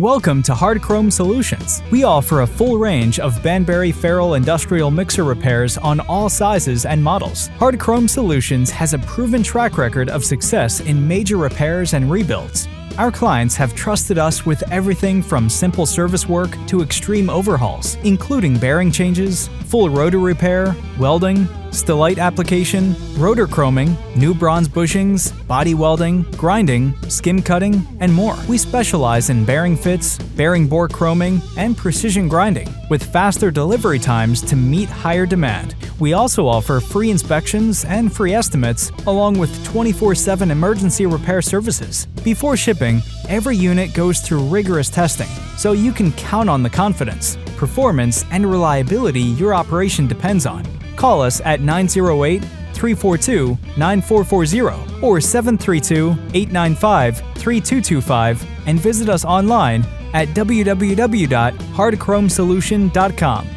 Welcome to Hard Chrome Solutions. We offer a full range of Banbury Farrel Industrial Mixer repairs on all sizes and models. Hard Chrome Solutions has a proven track record of success in major repairs and rebuilds. Our clients have trusted us with everything from simple service work to extreme overhauls, including bearing changes, full rotor repair, welding, stellite application, rotor chroming, new bronze bushings, body welding, grinding, skim cutting, and more. We specialize in bearing fits, bearing bore chroming, and precision grinding, with faster delivery times to meet higher demand. We also offer free inspections and free estimates, along with 24/7 emergency repair services. Before shipping, every unit goes through rigorous testing, so you can count on the confidence, performance, and reliability your operation depends on. Call us at 908-342-9440 or 732-895-3225 and visit us online at www.hardchromesolution.com.